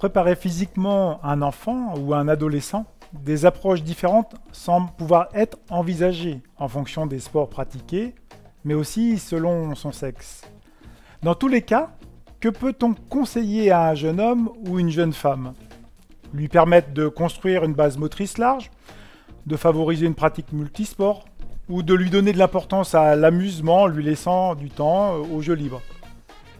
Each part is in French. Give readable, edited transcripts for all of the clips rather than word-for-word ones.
préparer physiquement un enfant ou un adolescent, des approches différentes semblent pouvoir être envisagées en fonction des sports pratiqués, mais aussi selon son sexe. Dans tous les cas, que peut-on conseiller à un jeune homme ou une jeune femme? Lui permettre de construire une base motrice large, de favoriser une pratique multisport, ou de lui donner de l'importance à l'amusement en lui laissant du temps aux jeux libres.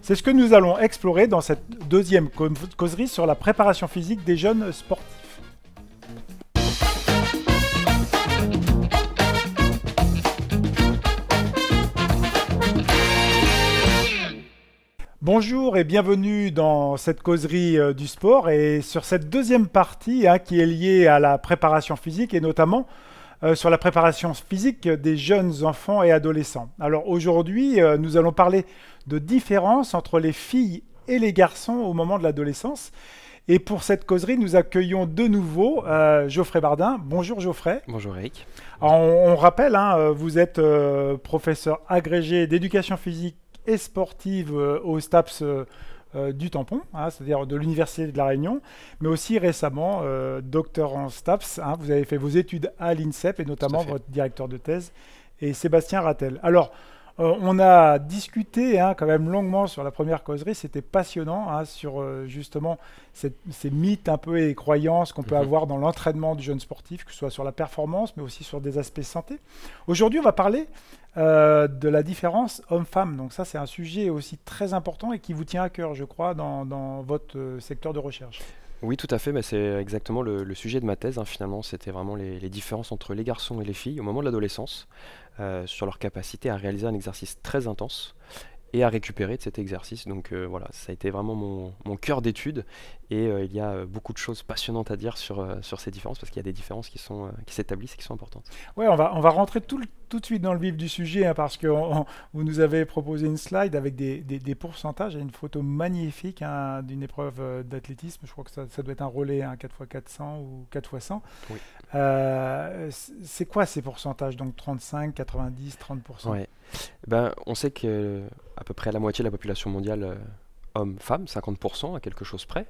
C'est ce que nous allons explorer dans cette deuxième causerie sur la préparation physique des jeunes sportifs. Bonjour et bienvenue dans cette causerie du sport et sur cette deuxième partie qui est liée à la préparation physique et notamment sur la préparation physique des jeunes enfants et adolescents. Alors aujourd'hui, nous allons parler de différences entre les filles et les garçons au moment de l'adolescence. Et pour cette causerie, nous accueillons de nouveau Geoffrey Bardin. Bonjour Geoffrey. Bonjour Eric. Alors, on rappelle, vous êtes professeur agrégé d'éducation physique et sportive au STAPS du Tampon, c'est-à-dire de l'Université de La Réunion, mais aussi récemment docteur en STAPS. Vous avez fait vos études à l'INSEP et notamment votre directeur de thèse et Sébastien Rattel. Alors, on a discuté quand même longuement sur la première causerie, c'était passionnant sur justement ces mythes un peu et croyances qu'on peut avoir dans l'entraînement du jeune sportif, que ce soit sur la performance, mais aussi sur des aspects santé. Aujourd'hui, on va parler de la différence homme-femme. Donc ça, c'est un sujet aussi très important et qui vous tient à cœur, je crois, dans votre secteur de recherche. Oui, tout à fait. C'est exactement le sujet de ma thèse. Finalement, c'était vraiment les différences entre les garçons et les filles au moment de l'adolescence, sur leur capacité à réaliser un exercice très intense et à récupérer de cet exercice. Donc voilà, ça a été vraiment mon cœur d'étude et il y a beaucoup de choses passionnantes à dire sur ces différences parce qu'il y a des différences qui s'établissent et qui sont importantes. Ouais, on va rentrer tout de suite dans le vif du sujet parce que vous nous avez proposé une slide avec des pourcentages et une photo magnifique d'une épreuve d'athlétisme. Je crois que ça doit être un relais 4x400 ou 4x100. Oui. C'est quoi ces pourcentages? Donc 35, 90, 30%? Ouais. On sait que à peu près la moitié de la population mondiale, hommes-femmes, 50% à quelque chose près.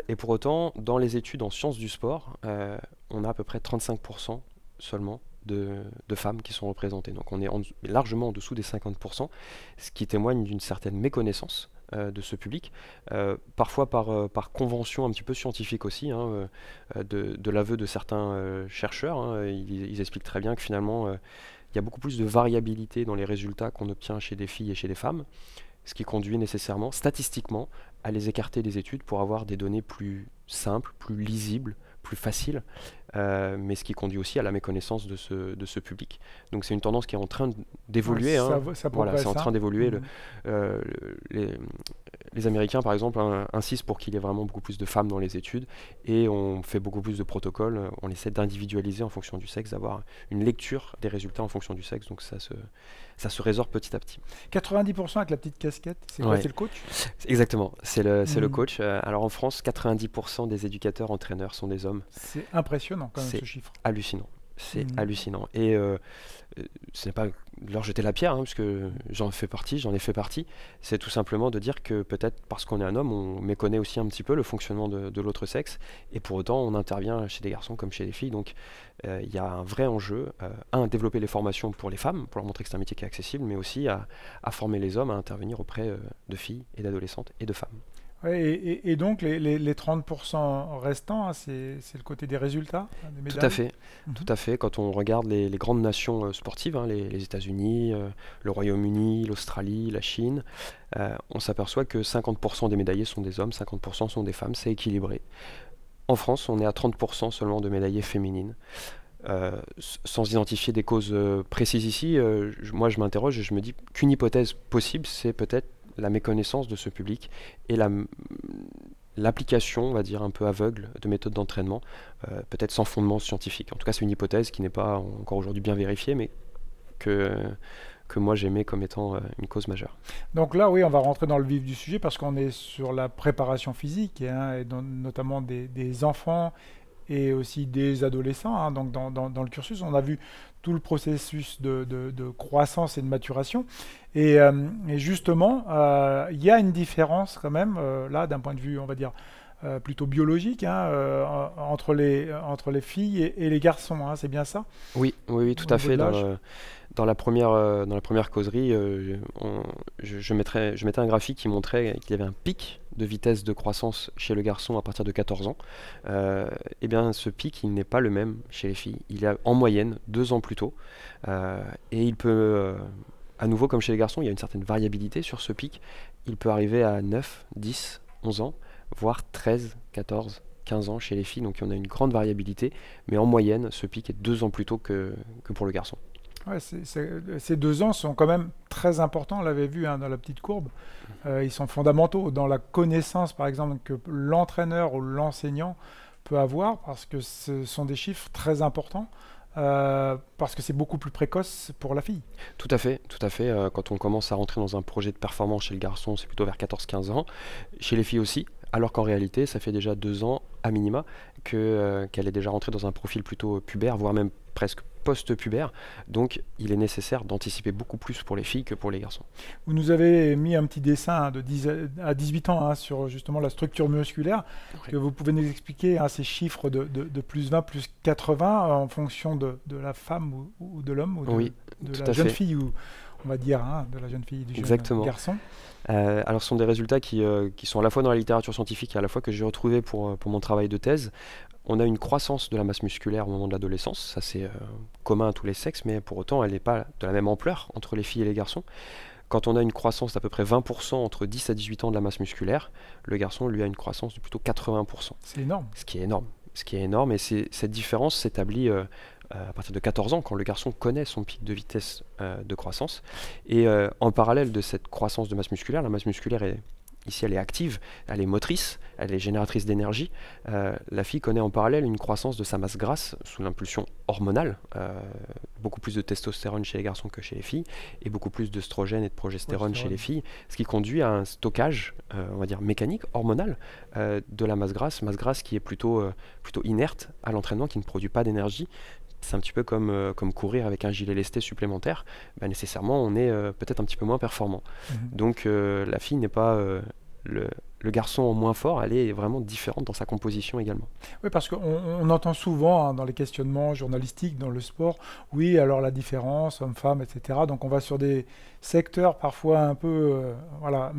Et pour autant, dans les études en sciences du sport, on a à peu près 35% seulement de femmes qui sont représentées. Donc on est largement en dessous des 50%, ce qui témoigne d'une certaine méconnaissance de ce public, parfois par convention un petit peu scientifique aussi, de l'aveu de certains chercheurs. Ils expliquent très bien que finalement, il y a beaucoup plus de variabilité dans les résultats qu'on obtient chez des filles et chez des femmes, ce qui conduit nécessairement, statistiquement, à les écarter des études pour avoir des données plus simples, plus lisibles, plus faciles, mais ce qui conduit aussi à la méconnaissance de ce public. Donc c'est une tendance qui est en train d'évoluer. Voilà, c'est en train d'évoluer. Les Américains, par exemple, insistent pour qu'il y ait vraiment beaucoup plus de femmes dans les études et on fait beaucoup plus de protocoles. On essaie d'individualiser en fonction du sexe, d'avoir une lecture des résultats en fonction du sexe. Donc ça se résorbe petit à petit. 90% avec la petite casquette, c'est quoi? C'est le coach? Exactement, c'est le coach. Alors en France, 90% des éducateurs entraîneurs sont des hommes. C'est impressionnant quand même ce chiffre. Hallucinant. C'est hallucinant. Et ce n'est pas leur jeter la pierre, puisque j'en ai fait partie. C'est tout simplement de dire que peut-être parce qu'on est un homme, on méconnaît aussi un petit peu le fonctionnement de l'autre sexe. Et pour autant, on intervient chez des garçons comme chez les filles. Donc il y a un vrai enjeu, à développer les formations pour les femmes, pour leur montrer que c'est un métier qui est accessible, mais aussi à former les hommes à intervenir auprès de filles et d'adolescentes et de femmes. Ouais, et donc les 30% restants, c'est le côté des résultats, des médailles? Tout à fait, tout à fait. Quand on regarde les grandes nations sportives, les États-Unis, le Royaume-Uni, l'Australie, la Chine, on s'aperçoit que 50% des médaillés sont des hommes, 50% sont des femmes, c'est équilibré. En France, on est à 30% seulement de médaillées féminines. Sans identifier des causes précises ici, moi je m'interroge et je me dis qu'une hypothèse possible, c'est peut-être la méconnaissance de ce public et l'application, on va dire, un peu aveugle de méthodes d'entraînement, peut-être sans fondement scientifique. En tout cas, c'est une hypothèse qui n'est pas encore aujourd'hui bien vérifiée, mais que moi j'aimais comme étant une cause majeure. Donc là, oui, on va rentrer dans le vif du sujet parce qu'on est sur la préparation physique, et notamment des enfants et aussi des adolescents. Donc dans le cursus, on a vu tout le processus de croissance et de maturation. Et justement, il y a une différence quand même, là, d'un point de vue, on va dire, plutôt biologique hein, entre les filles et les garçons, hein, c'est bien ça, Oui, oui, oui, tout au à niveau fait. de l'âge? Dans la première causerie, je mettais un graphique qui montrait qu'il y avait un pic de vitesse de croissance chez le garçon à partir de 14 ans. Eh bien, ce pic, il n'est pas le même chez les filles. Il est en moyenne 2 ans plus tôt. Et il peut, à nouveau, comme chez les garçons, il y a une certaine variabilité sur ce pic. Il peut arriver à 9, 10, 11 ans, voire 13, 14, 15 ans chez les filles. Donc, on a une grande variabilité. Mais en moyenne, ce pic est 2 ans plus tôt que pour le garçon. Ouais, ces 2 ans sont quand même très importants, on l'avait vu hein, dans la petite courbe. Ils sont fondamentaux dans la connaissance, par exemple, que l'entraîneur ou l'enseignant peut avoir, parce que ce sont des chiffres très importants, parce que c'est beaucoup plus précoce pour la fille. Tout à fait, tout à fait. Quand on commence à rentrer dans un projet de performance chez le garçon, c'est plutôt vers 14-15 ans. Chez les filles aussi, alors qu'en réalité, ça fait déjà 2 ans à minima qu'elle est déjà rentrée dans un profil plutôt pubère, voire même presque post-pubère. Donc, il est nécessaire d'anticiper beaucoup plus pour les filles que pour les garçons. Vous nous avez mis un petit dessin hein, de 10 à 18 ans hein, sur justement la structure musculaire. Oui. Que vous pouvez nous expliquer hein, ces chiffres de plus 20, plus 80 en fonction de la femme ou de l'homme ou Oui, de tout la à jeune fait. fille ou on va dire hein, de la jeune fille du jeune Exactement. garçon. Alors, ce sont des résultats qui sont à la fois dans la littérature scientifique et à la fois que j'ai retrouvé pour mon travail de thèse. On a une croissance de la masse musculaire au moment de l'adolescence, ça c'est commun à tous les sexes, mais pour autant elle n'est pas de la même ampleur entre les filles et les garçons. Quand on a une croissance d'à peu près 20% entre 10 à 18 ans de la masse musculaire, le garçon lui a une croissance de plutôt 80%, C'est énorme. ce qui est énorme. Ce qui est énorme, et cette différence s'établit à partir de 14 ans, quand le garçon connaît son pic de vitesse de croissance. Et en parallèle de cette croissance de masse musculaire, la masse musculaire ici elle est active, elle est motrice, elle est génératrice d'énergie. La fille connaît en parallèle une croissance de sa masse grasse sous l'impulsion hormonale, beaucoup plus de testostérone chez les garçons que chez les filles, et beaucoup plus d'œstrogène et de progestérone chez les filles, ce qui conduit à un stockage, on va dire mécanique, hormonal, de la masse grasse qui est plutôt inerte à l'entraînement, qui ne produit pas d'énergie. C'est un petit peu comme courir avec un gilet lesté supplémentaire. Nécessairement on est peut-être un petit peu moins performant. Donc la fille n'est pas le garçon en moins fort, elle est vraiment différente dans sa composition également. Oui, parce qu'on entend souvent hein, dans les questionnements journalistiques, dans le sport, oui, alors la différence, homme-femme, etc. Donc on va sur des secteurs parfois un peu, voilà,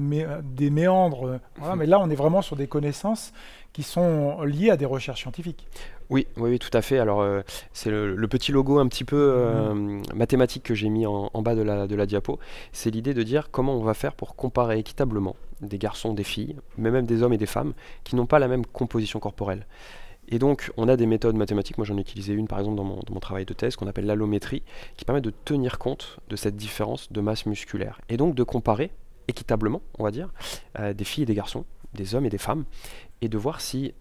des méandres. Voilà, mais là, on est vraiment sur des connaissances qui sont liées à des recherches scientifiques. Oui, oui, oui, tout à fait. Alors, c'est le petit logo un petit peu mathématique que j'ai mis en bas de la diapo. C'est l'idée de dire comment on va faire pour comparer équitablement des garçons, des filles, mais même des hommes et des femmes qui n'ont pas la même composition corporelle. Et donc, on a des méthodes mathématiques. Moi, j'en ai utilisé une, par exemple, dans mon travail de thèse, qu'on appelle l'allométrie, qui permet de tenir compte de cette différence de masse musculaire. Et donc, de comparer équitablement, on va dire, des filles et des garçons, des hommes et des femmes, et de voir si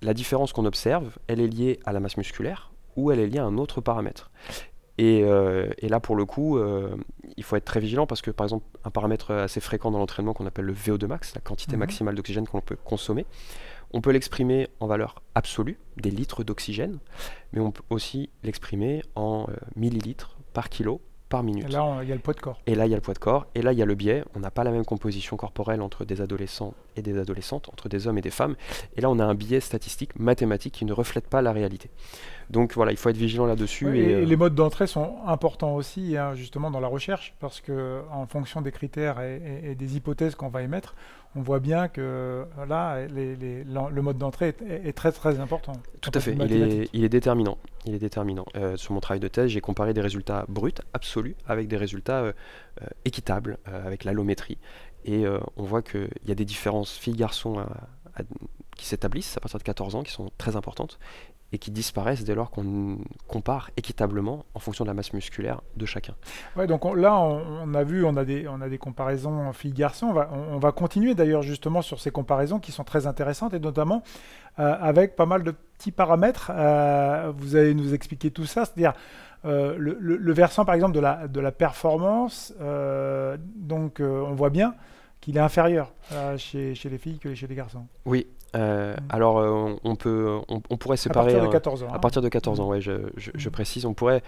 la différence qu'on observe, elle est liée à la masse musculaire ou elle est liée à un autre paramètre. Et là, pour le coup, il faut être très vigilant parce que, par exemple, un paramètre assez fréquent dans l'entraînement qu'on appelle le VO2 max, la quantité maximale d'oxygène qu'on peut consommer, on peut l'exprimer en valeur absolue, des litres d'oxygène, mais on peut aussi l'exprimer en millilitres par kilo par minute. Et là, il y a le poids de corps. Et là, il y a le poids de corps, et là, il y a le biais. On n'a pas la même composition corporelle entre des adolescents et des adolescentes, entre des hommes et des femmes. Et là, on a un biais statistique, mathématique, qui ne reflète pas la réalité. Donc voilà, il faut être vigilant là-dessus. Oui, et les modes d'entrée sont importants aussi, hein, justement, dans la recherche, parce que en fonction des critères et des hypothèses qu'on va émettre, on voit bien que là, le mode d'entrée est très très important. Tout à fait, il est déterminant. Il est déterminant. Sur mon travail de thèse, j'ai comparé des résultats bruts, absolus, avec des résultats équitables, avec l'allométrie. Et on voit qu'il y a des différences filles-garçons qui s'établissent à partir de 14 ans, qui sont très importantes, et qui disparaissent dès lors qu'on compare équitablement en fonction de la masse musculaire de chacun. Ouais, donc là, on a vu, on a des comparaisons filles-garçons. On va continuer d'ailleurs justement sur ces comparaisons qui sont très intéressantes et notamment avec pas mal de petits paramètres. Vous allez nous expliquer tout ça, c'est-à-dire le versant par exemple de la performance. Donc on voit bien qu'il est inférieur chez les filles que chez les garçons. Oui. Alors on pourrait séparer à partir de 14 ans. À partir de 14 ans, ouais, je précise, on pourrait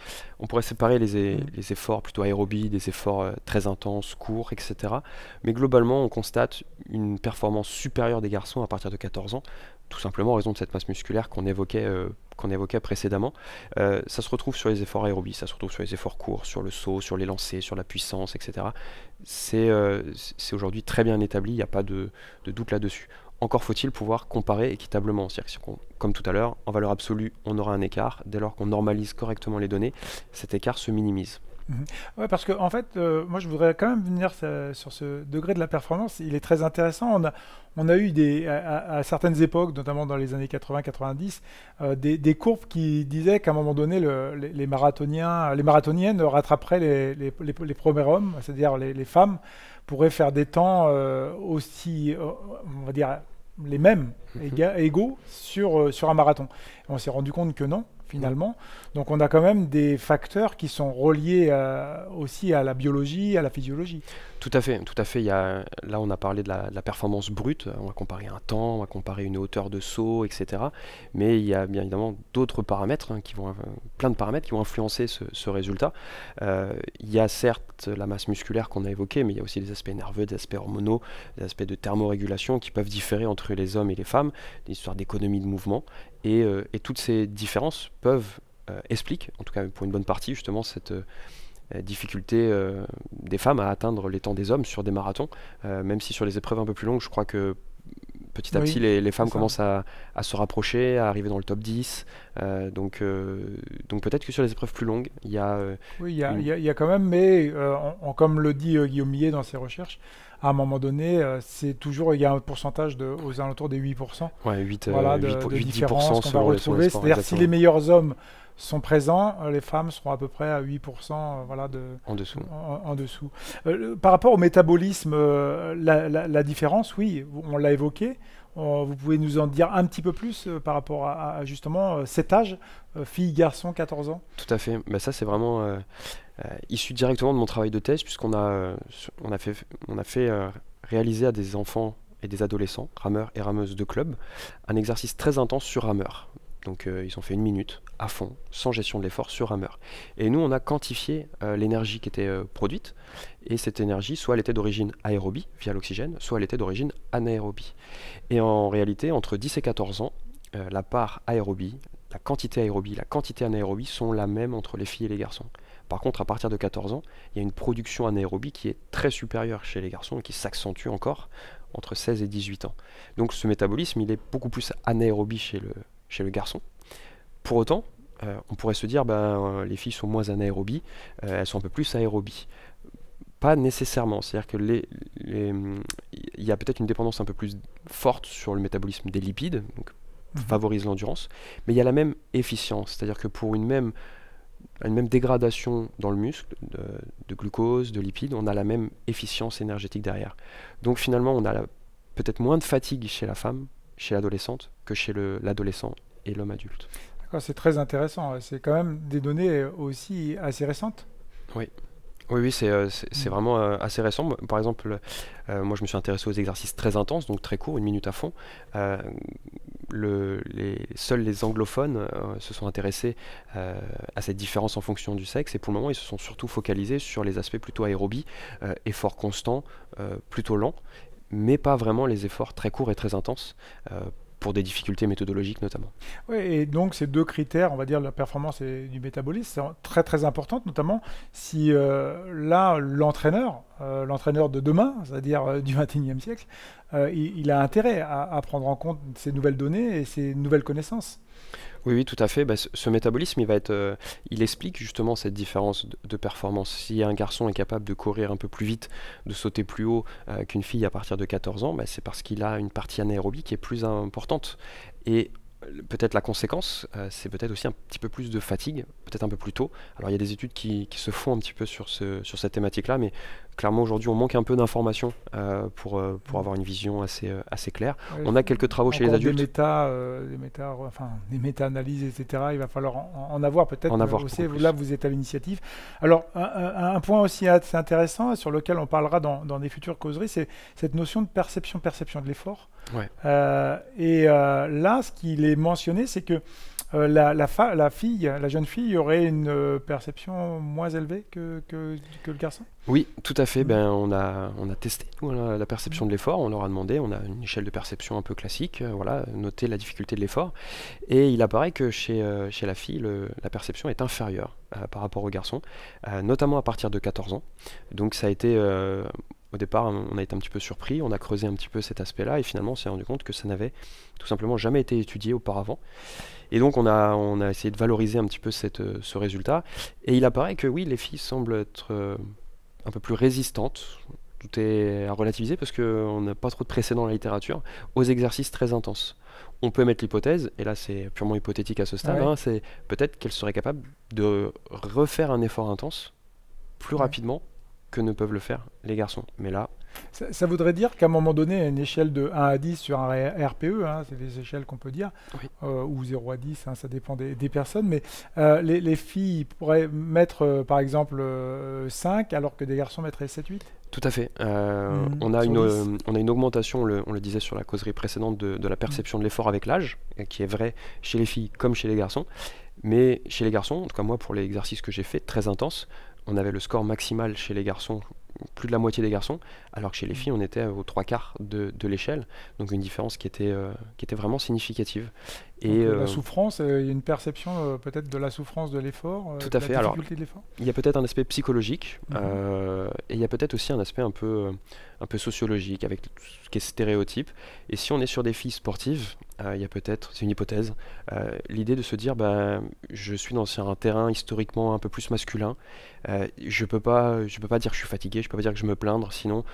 séparer les efforts plutôt aérobies, des efforts très intenses, courts, etc. Mais globalement, on constate une performance supérieure des garçons à partir de 14 ans, tout simplement en raison de cette masse musculaire qu'on évoquait précédemment. Ça se retrouve sur les efforts aérobies, ça se retrouve sur les efforts courts, sur le saut, sur les lancers, sur la puissance, etc. C'est aujourd'hui très bien établi, il n'y a pas de doute là-dessus. Encore faut-il pouvoir comparer équitablement. C'est-à-dire que comme tout à l'heure, en valeur absolue, on aura un écart. Dès lors qu'on normalise correctement les données, cet écart se minimise. Ouais, parce que en fait, moi je voudrais quand même venir sur ce degré de la performance. Il est très intéressant. On a eu à certaines époques, notamment dans les années 80-90, des courbes qui disaient qu'à un moment donné, les marathoniens, les marathoniennes rattraperaient les premiers hommes, c'est-à-dire les femmes, pourraient faire des temps aussi, on va dire, les mêmes, égaux sur un marathon. Et on s'est rendu compte que non, finalement. Donc on a quand même des facteurs qui sont reliés aussi à la biologie, à la physiologie. Tout à fait, tout à fait. Là, on a parlé de la performance brute. On va comparer un temps, on va comparer une hauteur de saut, etc. Mais il y a bien évidemment d'autres paramètres, plein de paramètres qui vont influencer ce résultat. Il y a certes la masse musculaire qu'on a évoquée, mais il y a aussi des aspects nerveux, des aspects hormonaux, des aspects de thermorégulation qui peuvent différer entre les hommes et les femmes, des histoires d'économie de mouvement. Et toutes ces différences expliquent, en tout cas pour une bonne partie, justement cette difficulté des femmes à atteindre les temps des hommes sur des marathons, même si sur les épreuves un peu plus longues, je crois que petit à petit les femmes commencent à se rapprocher, à arriver dans le top 10. Donc peut-être que sur les épreuves plus longues, il y a... oui, il y a quand même, mais comme le dit Guillaume Millet dans ses recherches, à un moment donné, il y a un pourcentage aux alentours des 8%. Ouais, 8, voilà, 8, de 8, différence qu'on va retrouver. C'est-à-dire si les meilleurs hommes sont présents, les femmes seront à peu près à 8% en dessous. En dessous. Par rapport au métabolisme, la différence, oui, on l'a évoqué. Vous pouvez nous en dire un petit peu plus par rapport à justement cet âge, fille, garçon, 14 ans? Tout à fait. Bah, ça, c'est vraiment issu directement de mon travail de thèse, puisqu'on a fait réaliser à des enfants et des adolescents, rameurs et rameuses de club, un exercice très intense sur rameur. Donc ils ont fait 1 minute à fond, sans gestion de l'effort sur rameur. Et nous, on a quantifié l'énergie qui était produite, et cette énergie, soit elle était d'origine aérobie, via l'oxygène, soit elle était d'origine anaérobie. Et en réalité, entre 10 et 14 ans, la part aérobie, la quantité aérobie, la quantité anaérobie sont la même entre les filles et les garçons. Par contre, à partir de 14 ans, il y a une production anaérobie qui est très supérieure chez les garçons et qui s'accentue encore entre 16 et 18 ans. Donc ce métabolisme, il est beaucoup plus anaérobie chez le garçon. Pour autant, on pourrait se dire les filles sont moins anaérobies, elles sont un peu plus aérobies. Pas nécessairement, c'est-à-dire que il y a peut-être une dépendance un peu plus forte sur le métabolisme des lipides, donc favorise l'endurance, mais il y a la même efficience, c'est-à-dire que pour une même dégradation dans le muscle de glucose, de lipides, on a la même efficience énergétique derrière. Donc finalement, on a peut-être moins de fatigue chez la femme, chez l'adolescente, que chez l'adolescent et l'homme adulte. D'accord, c'est très intéressant. C'est quand même des données aussi assez récentes. Oui. Oui, c'est vraiment assez récent. Par exemple, moi je me suis intéressé aux exercices très intenses, donc très courts, 1 minute à fond. Seuls les anglophones se sont intéressés à cette différence en fonction du sexe, et pour le moment ils se sont surtout focalisés sur les aspects plutôt aérobies, efforts constants, plutôt lents, mais pas vraiment les efforts très courts et très intenses, pour des difficultés méthodologiques notamment. Oui, et donc ces deux critères, on va dire la performance et du métabolisme, c'est très très important, notamment si là l'entraîneur de demain, c'est-à-dire du XXIe siècle, il a intérêt à prendre en compte ces nouvelles données et ces nouvelles connaissances. Oui, tout à fait. Ce métabolisme, il explique justement cette différence de performance. Si un garçon est capable de courir un peu plus vite, de sauter plus haut qu'une fille à partir de 14 ans, c'est parce qu'il a une partie anaérobie qui est plus importante. Et peut-être la conséquence, c'est peut-être aussi un petit peu plus de fatigue, peut-être un peu plus tôt. Alors il y a des études qui se font un petit peu sur cette thématique-là, mais clairement aujourd'hui on manque un peu d'informations pour avoir une vision assez claire. Ouais, on a quelques travaux chez les adultes. Des méta-analyses, etc. Il va falloir en avoir peut-être aussi. Là vous êtes à l'initiative. Alors un point aussi assez intéressant sur lequel on parlera dans des futures causeries, c'est cette notion de perception de l'effort. Ouais. Là, ce qu'il est mentionné, c'est que La jeune fille aurait une perception moins élevée que le garçon? Oui, tout à fait. Mm. Ben, on a testé nous, la perception de l'effort. On leur a demandé, on a une échelle de perception un peu classique, voilà, noter la difficulté de l'effort. Et il apparaît que chez la fille, la perception est inférieure par rapport au garçon, notamment à partir de 14 ans. Donc ça a été, au départ, on a été un petit peu surpris, on a creusé un petit peu cet aspect-là, et finalement on s'est rendu compte que ça n'avait tout simplement jamais été étudié auparavant. Et donc on a essayé de valoriser un petit peu ce résultat. Et il apparaît que oui, les filles semblent être un peu plus résistantes. Tout est à relativiser parce qu'on n'a pas trop de précédents dans la littérature, aux exercices très intenses. On peut mettre l'hypothèse, et là c'est purement hypothétique à ce stade, Ouais, c'est peut-être qu'elles seraient capables de refaire un effort intense plus ouais. rapidement que ne peuvent le faire les garçons. Mais là, Ça voudrait dire qu'à un moment donné, à une échelle de 1 à 10 sur un RPE, hein, c'est les échelles qu'on peut dire, oui, ou 0 à 10, hein, ça dépend des personnes, mais les filles pourraient mettre par exemple 5 alors que des garçons mettraient 7-8 tout à fait. On a sur 10. on a une augmentation, on le disait sur la causerie précédente, de la Mm. perception de l'effort avec l'âge, qui est vrai chez les filles comme chez les garçons. Mais chez les garçons, en tout cas moi pour les exercices que j'ai fait, très intenses, on avait le score maximal chez les garçons, plus de la moitié des garçons, alors que chez les filles on était aux trois quarts de l'échelle, donc une différence qui était vraiment significative. Et Donc la souffrance, il y a une perception peut-être de la souffrance de l'effort, tout de à la fait. Alors difficulté de l'effort. il y a peut-être un aspect psychologique, Mhm. et il y a peut-être aussi un aspect un peu sociologique avec tout ce qui est stéréotype. Et si on est sur des filles sportives, il y a peut-être, c'est une hypothèse, l'idée de se dire, bah, je suis sur un terrain historiquement un peu plus masculin, je peux pas dire que je suis fatigué, je peux pas dire que je me plaindre, sinon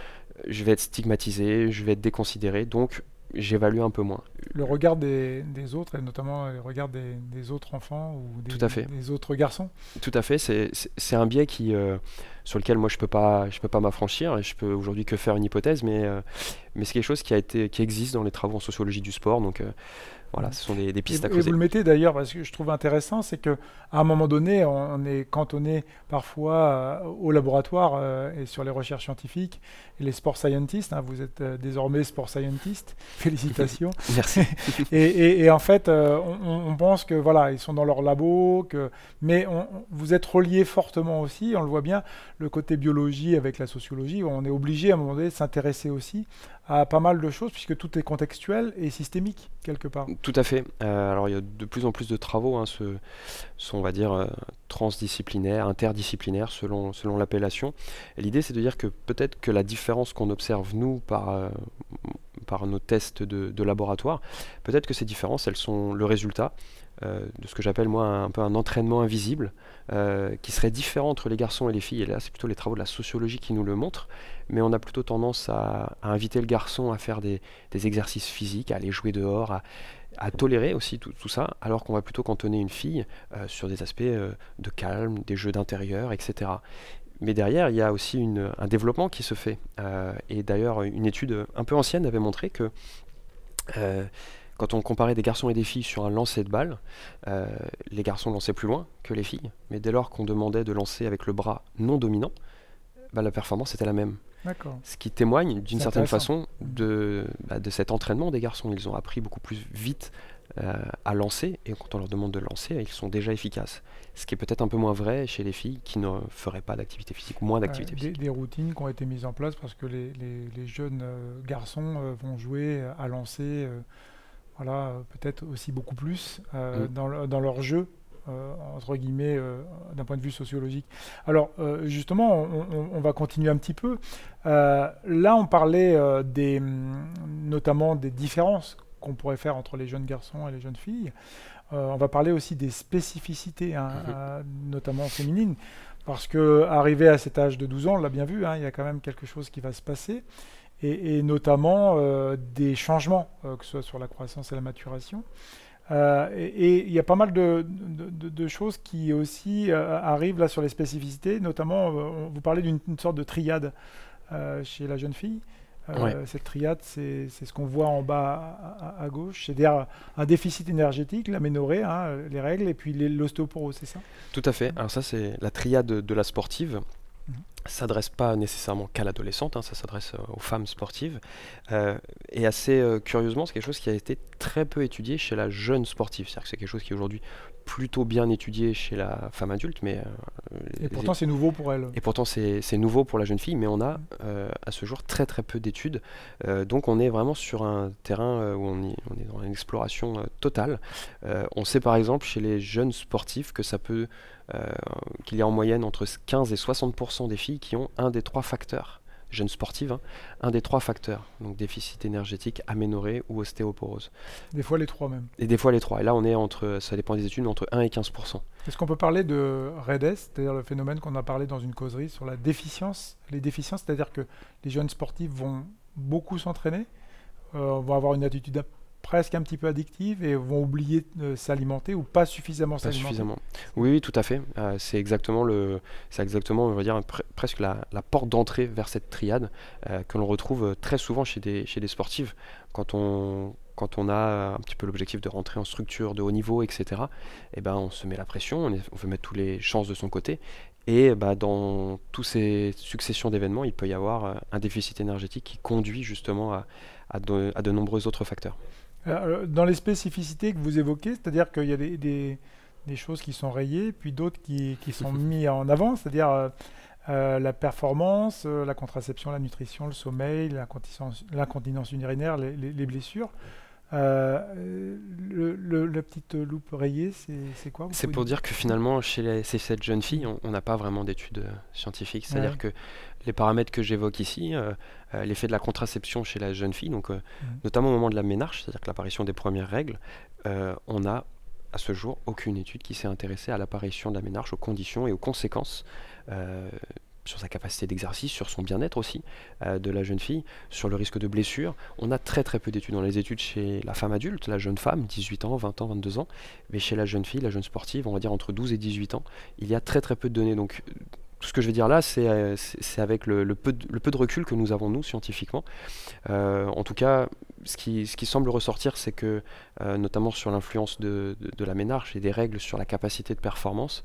je vais être stigmatisé, je vais être déconsidéré, donc j'évalue un peu moins. Le regard des autres, et notamment le regard des autres enfants ou Tout à fait. des autres garçons. Tout à fait, c'est un biais sur lequel moi je peux pas m'affranchir, et je peux aujourd'hui que faire une hypothèse, mais c'est quelque chose qui existe dans les travaux en sociologie du sport, donc voilà, ce sont des pistes à Et vous creuser. le mettez d'ailleurs, parce que je trouve intéressant, c'est qu'à un moment donné, on est cantonné parfois au laboratoire et sur les recherches scientifiques. Et les sport scientists, hein, vous êtes désormais sport scientist, félicitations. Merci. Et en fait, on pense que voilà, ils sont dans leur labo, mais vous êtes reliés fortement aussi, on le voit bien, le côté biologie avec la sociologie, on est obligé à un moment donné de s'intéresser aussi à pas mal de choses, puisque tout est contextuel et systémique, quelque part. Tout à fait. Alors il y a de plus en plus de travaux, hein, sont, on va dire, transdisciplinaires, interdisciplinaires, selon l'appellation. Et l'idée, c'est de dire que peut-être que la différence qu'on observe, nous, par nos tests de laboratoire, peut-être que ces différences, elles sont le résultat de ce que j'appelle, moi, un peu un entraînement invisible, qui serait différent entre les garçons et les filles. Et là, c'est plutôt les travaux de la sociologie qui nous le montrent. Mais on a plutôt tendance à inviter le garçon à faire des exercices physiques, à aller jouer dehors, à tolérer aussi tout ça, alors qu'on va plutôt cantonner une fille sur des aspects de calme, des jeux d'intérieur, etc. Mais derrière, il y a aussi un développement qui se fait. Et d'ailleurs, une étude un peu ancienne avait montré que euh, quand on comparait des garçons et des filles sur un lancer de balle, les garçons lançaient plus loin que les filles. Mais dès lors qu'on demandait de lancer avec le bras non dominant, bah, la performance était la même. D'accord. Ce qui témoigne d'une C'est certaine intéressant. façon de cet entraînement des garçons. Ils ont appris beaucoup plus vite à lancer, et quand on leur demande de lancer, ils sont déjà efficaces. Ce qui est peut-être un peu moins vrai chez les filles qui ne feraient pas d'activité physique, ou moins d'activité physique. Des routines qui ont été mises en place parce que les jeunes garçons vont jouer à lancer, voilà, peut-être aussi beaucoup plus Mm. dans leur jeu, entre guillemets, d'un point de vue sociologique. Alors, justement, on va continuer un petit peu. Là, on parlait notamment des différences qu'on pourrait faire entre les jeunes garçons et les jeunes filles. On va parler aussi des spécificités, hein, Mhm. notamment féminines, parce que arrivé à cet âge de 12 ans, on l'a bien vu, hein, il y a quand même quelque chose qui va se passer, et notamment des changements, que ce soit sur la croissance et la maturation. Et il y a pas mal de choses qui aussi arrivent là sur les spécificités, notamment vous parlez d'une sorte de triade chez la jeune fille. Ouais. Cette triade, c'est ce qu'on voit en bas à gauche, c'est-à-dire un déficit énergétique, l'aménorrhée, hein, les règles, et puis l'ostéoporose, c'est ça? Tout à fait. Alors ça, c'est la triade de la sportive. s'adresse pas nécessairement qu'à l'adolescente, hein, ça s'adresse aux femmes sportives. Et assez curieusement, c'est quelque chose qui a été très peu étudié chez la jeune sportive. C'est-à-dire que c'est quelque chose qui est aujourd'hui plutôt bien étudié chez la femme adulte, mais Et pourtant, c'est nouveau pour elle. et pourtant c'est nouveau pour la jeune fille, mais on a à ce jour très très peu d'études. Donc on est vraiment sur un terrain où on est dans une exploration totale. On sait par exemple chez les jeunes sportifs que euh, qu'il y a en moyenne entre 15 et 60% des filles qui ont un des trois facteurs, jeunes sportives, hein, un des trois facteurs, donc déficit énergétique, aménorrhée ou ostéoporose. Des fois, les trois même. Et des fois les trois. Et là on est entre, ça dépend des études, mais entre 1 et 15%. Est-ce qu'on peut parler de REDS, c'est-à-dire le phénomène qu'on a parlé dans une causerie sur la déficience? Les déficiences, c'est-à-dire que les jeunes sportifs vont beaucoup s'entraîner, vont avoir une attitude presque un petit peu addictive et vont oublier de s'alimenter ou pas suffisamment Pas s'alimenter. suffisamment. Oui, oui, tout à fait. C'est exactement, on va dire, presque la porte d'entrée vers cette triade que l'on retrouve très souvent chez des sportifs quand on a un petit peu l'objectif de rentrer en structure de haut niveau, etc. Et ben, on se met la pression, on veut mettre toutes les chances de son côté. Et bah, dans toutes ces successions d'événements, il peut y avoir un déficit énergétique qui conduit justement à de nombreux autres facteurs. Dans les spécificités que vous évoquez, c'est-à-dire qu'il y a des choses qui sont rayées, puis d'autres qui sont mises en avant, c'est-à-dire la performance, la contraception, la nutrition, le sommeil, l'incontinence urinaire, les blessures. La petite loupe rayée, c'est quoi? Vous C'est pouvez pour nous- dire que finalement, chez cette jeune fille, on n'a pas vraiment d'études scientifiques. C'est-à-dire Ouais. que les paramètres que j'évoque ici, l'effet de la contraception chez la jeune fille, donc Mhm. notamment au moment de la ménarche, c'est-à-dire que l'apparition des premières règles, on n'a à ce jour aucune étude qui s'est intéressée à l'apparition de la ménarche, aux conditions et aux conséquences euh, sur sa capacité d'exercice, sur son bien-être aussi de la jeune fille, sur le risque de blessure. On a très très peu d'études dans les études chez la femme adulte, la jeune femme, 18 ans, 20 ans, 22 ans, mais chez la jeune fille, la jeune sportive, on va dire entre 12 et 18 ans, il y a très très peu de données. Donc tout ce que je vais dire là, c'est avec le peu de recul que nous avons nous scientifiquement. En tout cas, ce qui semble ressortir, c'est que, notamment sur l'influence de la ménarche et des règles sur la capacité de performance,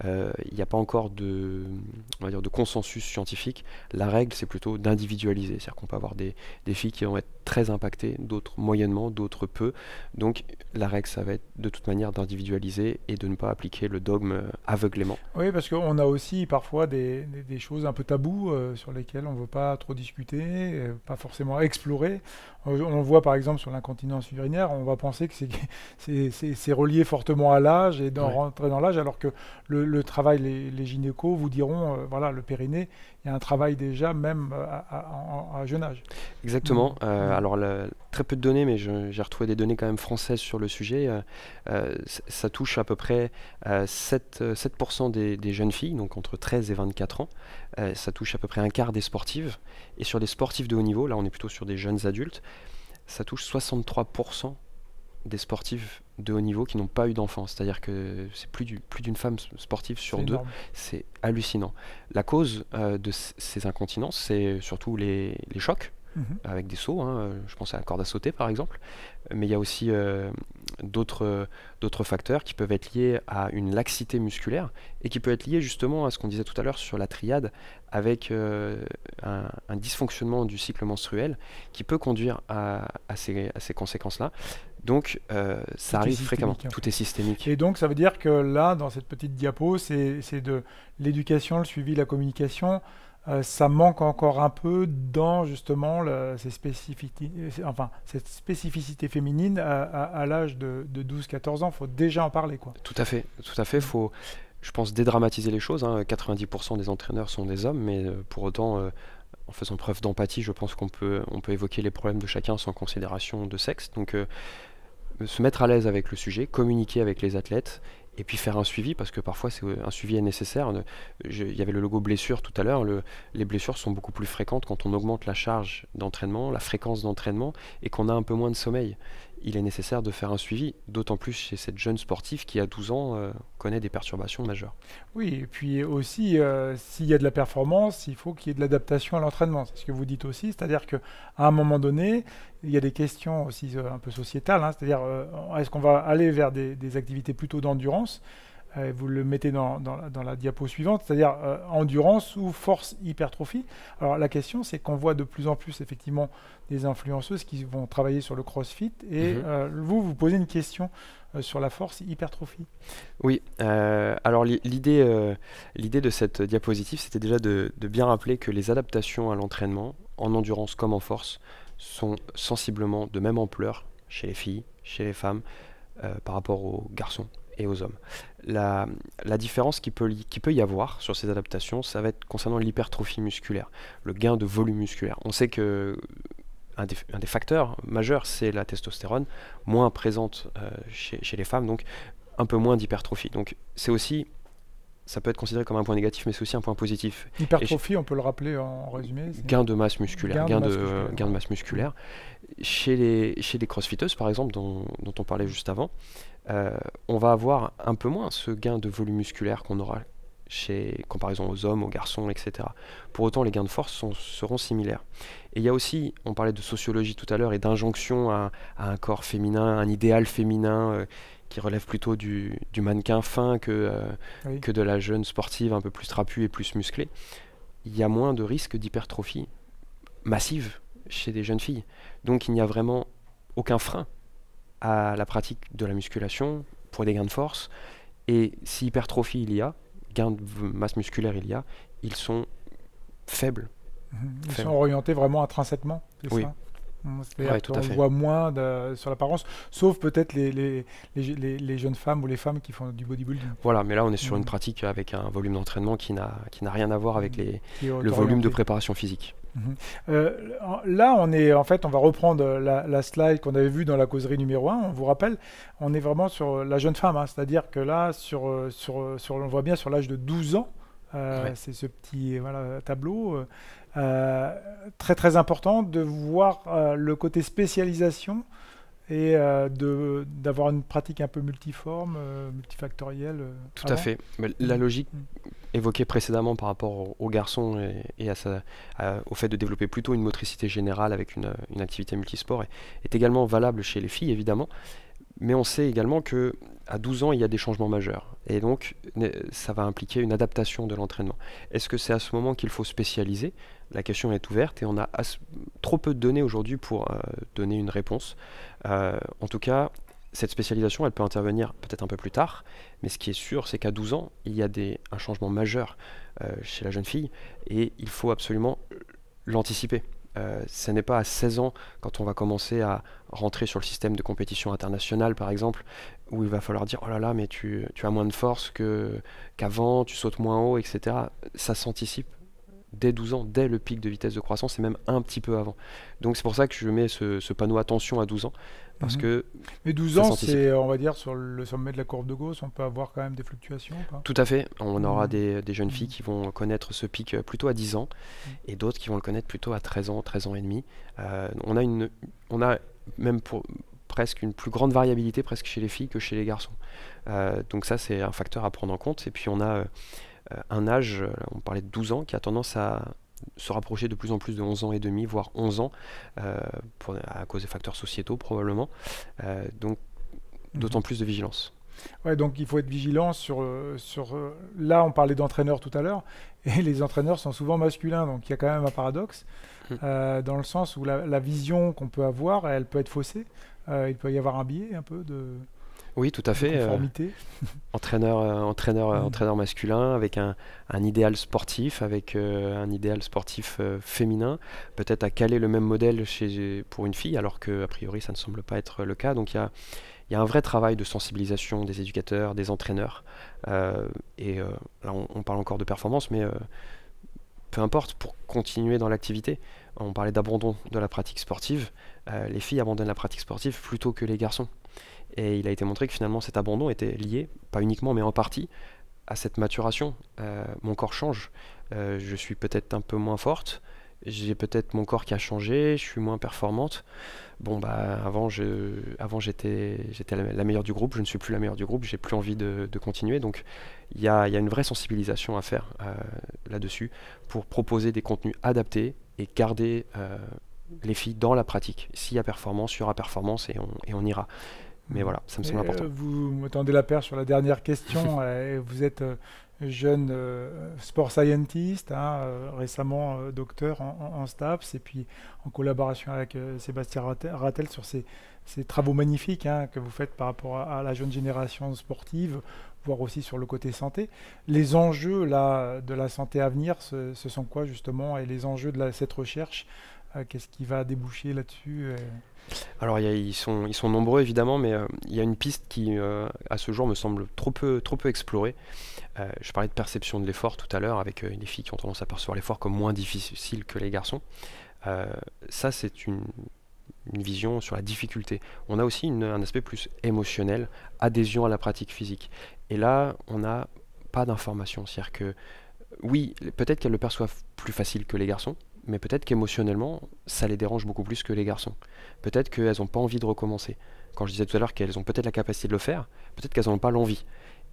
il n'y a pas encore on va dire, de consensus scientifique. La règle, c'est plutôt d'individualiser. C'est-à-dire qu'on peut avoir des filles qui vont être très impactées, d'autres moyennement, d'autres peu. Donc la règle, ça va être de toute manière d'individualiser et de ne pas appliquer le dogme aveuglément. Oui, parce qu'on a aussi parfois des choses un peu tabous sur lesquelles on ne veut pas trop discuter, pas forcément explorer. On le voit par exemple sur l'incontinence urinaire, on va penser que c'est relié fortement à l'âge et d'en Ouais. rentrer dans l'âge, alors que le travail, les gynécos vous diront, voilà, le périnée, il y a un travail déjà même à jeune âge. Exactement. Mm. Alors, très peu de données, mais j'ai retrouvé des données quand même françaises sur le sujet. Ça touche à peu près 7% des jeunes filles, donc entre 13 et 24 ans. Ça touche à peu près un quart des sportives. Et sur les sportifs de haut niveau, là on est plutôt sur des jeunes adultes, ça touche 63% des sportifs de haut niveau qui n'ont pas eu d'enfant. C'est-à-dire que c'est plus d'une femme sportive C'est sur deux. énorme. C'est hallucinant. La cause de ces incontinences, c'est surtout les chocs Mhm. avec des sauts, hein, je pense à la corde à sauter par exemple, mais il y a aussi d'autres facteurs qui peuvent être liés à une laxité musculaire et qui peut être lié justement à ce qu'on disait tout à l'heure sur la triade avec un dysfonctionnement du cycle menstruel qui peut conduire à ces conséquences-là. Donc ça Tout est arrive fréquemment, systémique, en tout est fait. systémique. Et donc, ça veut dire que là, dans cette petite diapo, c'est de l'éducation, le suivi, la communication. Ça manque encore un peu dans justement ces spécificités, enfin, cette spécificité féminine à l'âge de 12-14 ans. Il faut déjà en parler, quoi. Tout à fait, tout à fait. Faut, je pense, dédramatiser les choses, hein. 90% des entraîneurs sont des hommes, mais pour autant, en faisant preuve d'empathie, je pense on peut évoquer les problèmes de chacun sans considération de sexe. Donc, se mettre à l'aise avec le sujet, communiquer avec les athlètes, et puis faire un suivi, parce que parfois un suivi est nécessaire. Il y avait le logo blessure tout à l'heure, les blessures sont beaucoup plus fréquentes quand on augmente la charge d'entraînement, la fréquence d'entraînement, et qu'on a un peu moins de sommeil. Il est nécessaire de faire un suivi, d'autant plus chez cette jeune sportive qui, à 12 ans, connaît des perturbations majeures. Oui, et puis aussi, s'il y a de la performance, il faut qu'il y ait de l'adaptation à l'entraînement. C'est ce que vous dites aussi, c'est-à-dire qu'à un moment donné, il y a des questions aussi un peu sociétales, hein, c'est-à-dire est-ce qu'on va aller vers des activités plutôt d'endurance Vous le mettez dans la diapo suivante, c'est-à-dire endurance ou force hypertrophie. Alors la question, c'est qu'on voit de plus en plus effectivement des influenceuses qui vont travailler sur le CrossFit et vous posez une question sur la force hypertrophie. Oui, alors l'idée de cette diapositive, c'était déjà de bien rappeler que les adaptations à l'entraînement, en endurance comme en force, sont sensiblement de même ampleur chez les filles, chez les femmes, par rapport aux garçons et aux hommes. La différence qui peut y avoir sur ces adaptations, ça va être concernant l'hypertrophie musculaire, le gain de volume musculaire. On sait que un des facteurs majeurs, c'est la testostérone, moins présente chez les femmes, donc un peu moins d'hypertrophie. Donc c'est aussi, ça peut être considéré comme un point négatif, mais c'est aussi un point positif. Hypertrophie, on peut le rappeler en résumé. Gain de masse musculaire, gain de masse musculaire. Chez les crossfiteuses, par exemple, dont on parlait juste avant, on va avoir un peu moins ce gain de volume musculaire qu'on aura comparaison aux hommes, aux garçons, etc. Pour autant, les gains de force seront similaires. Et il y a aussi, on parlait de sociologie tout à l'heure et d'injonction à un corps féminin, un idéal féminin qui relève plutôt du mannequin fin que de la jeune sportive un peu plus trapue et plus musclée. Il y a moins de risques d'hypertrophie massive chez des jeunes filles. Donc il n'y a vraiment aucun frein à la pratique de la musculation pour des gains de force. Et si hypertrophie il y a, gain de masse musculaire il y a, ils sont faibles. Ils sont orientés vraiment intrinsèquement, c'est ça? C'est-à-dire qu'on voit moins sur l'apparence, sauf peut-être les jeunes femmes ou les femmes qui font du bodybuilding. Voilà, mais là on est sur une pratique avec un volume d'entraînement qui n'a rien à voir avec le volume de préparation physique. Là, on va reprendre la slide qu'on avait vue dans la causerie numéro 1. On vous rappelle, on est vraiment sur la jeune femme, c'est-à-dire que là, on voit bien sur l'âge de 12 ans, c'est ce petit tableau. Très très important de voir le côté spécialisation et d'avoir une pratique un peu multiforme, multifactorielle. Tout à fait. Mais la logique évoquée précédemment par rapport aux garçons et au fait de développer plutôt une motricité générale avec une activité multisport est également valable chez les filles, évidemment. Mais on sait également qu'à 12 ans, il y a des changements majeurs. Et donc, ça va impliquer une adaptation de l'entraînement. Est-ce que c'est à ce moment qu'il faut spécialiser? La question est ouverte et on a trop peu de données aujourd'hui pour donner une réponse. En tout cas, cette spécialisation, elle peut intervenir peut-être un peu plus tard. Mais ce qui est sûr, c'est qu'à 12 ans, il y a un changement majeur chez la jeune fille. Et il faut absolument l'anticiper. Ce n'est pas à 16 ans, quand on va commencer à rentrer sur le système de compétition internationale, par exemple, où il va falloir dire « Oh là là, mais tu as moins de force qu'avant, tu sautes moins haut, etc. » Ça s'anticipe dès 12 ans, dès le pic de vitesse de croissance, et même un petit peu avant. Donc c'est pour ça que je mets ce panneau « Attention à 12 ans », parce que... Mais 12 ans, c'est, on va dire, sur le sommet de la courbe de Gauss, on peut avoir quand même des fluctuations, quoi. Tout à fait. On aura des jeunes filles qui vont connaître ce pic plutôt à 10 ans, et d'autres qui vont le connaître plutôt à 13 ans et demi. On a même presque une plus grande variabilité presque chez les filles que chez les garçons. Donc ça, c'est un facteur à prendre en compte. Et puis on a un âge, on parlait de 12 ans, qui a tendance à se rapprocher de plus en plus de 11 ans et demi, voire 11 ans, à cause des facteurs sociétaux probablement. Donc d'autant plus de vigilance. Ouais, donc il faut être vigilant sur là, on parlait d'entraîneurs tout à l'heure, et les entraîneurs sont souvent masculins, donc il y a quand même un paradoxe, dans le sens où la vision qu'on peut avoir, elle peut être faussée. Il peut y avoir un biais un peu de... Oui, tout à fait. Entraîneur masculin avec un idéal sportif, féminin, peut-être à caler le même modèle pour une fille, alors qu'a priori ça ne semble pas être le cas. Donc il y a un vrai travail de sensibilisation des éducateurs, des entraîneurs. Là, on parle encore de performance, mais peu importe, pour continuer dans l'activité. On parlait d'abandon de la pratique sportive. Les filles abandonnent la pratique sportive plutôt que les garçons. Et il a été montré que finalement cet abandon était lié, pas uniquement mais en partie, à cette maturation. Mon corps change, je suis peut-être un peu moins forte, j'ai peut-être mon corps qui a changé, je suis moins performante. Bon bah avant j'étais la meilleure du groupe, je ne suis plus la meilleure du groupe, j'ai plus envie de continuer. Donc il y a une vraie sensibilisation à faire là-dessus pour proposer des contenus adaptés et garder les filles dans la pratique. S'il y a performance, il y aura performance et on ira. Mais voilà, ça me semble important. Vous me tendez la perche sur la dernière question. Vous êtes jeune sport scientist, hein, récemment docteur en STAPS, et puis en collaboration avec Sébastien Rattel sur ces travaux magnifiques, hein, que vous faites par rapport à la jeune génération sportive, voire aussi sur le côté santé. Les enjeux là, de la santé à venir, ce sont quoi justement? Et les enjeux de cette recherche, qu'est-ce qui va déboucher là-dessus? Alors ils sont nombreux évidemment, mais il y a une piste qui à ce jour me semble trop peu explorée. Je parlais de perception de l'effort tout à l'heure, avec les filles qui ont tendance à percevoir l'effort comme moins difficile que les garçons. Ça c'est une vision sur la difficulté. On a aussi un aspect plus émotionnel, adhésion à la pratique physique. Et là, on n'a pas d'information. C'est-à-dire que, oui, peut-être qu'elles le perçoivent plus facile que les garçons, mais peut-être qu'émotionnellement, ça les dérange beaucoup plus que les garçons. Peut-être qu'elles n'ont pas envie de recommencer. Quand je disais tout à l'heure qu'elles ont peut-être la capacité de le faire, peut-être qu'elles n'ont pas l'envie.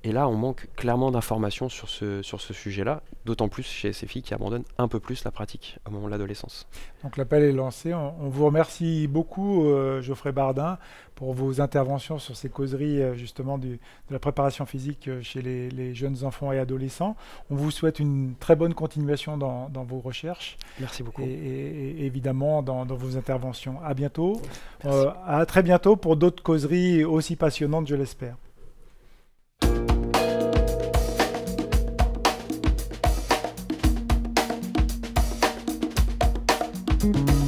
Et là, on manque clairement d'informations sur ce sujet-là, d'autant plus chez ces filles qui abandonnent un peu plus la pratique au moment de l'adolescence. Donc l'appel est lancé. On vous remercie beaucoup, Geoffrey Bardin, pour vos interventions sur ces causeries justement de la préparation physique chez les jeunes enfants et adolescents. On vous souhaite une très bonne continuation dans vos recherches. Merci beaucoup. Et évidemment dans vos interventions. À bientôt. Merci. À très bientôt pour d'autres causeries aussi passionnantes, je l'espère. Thank you.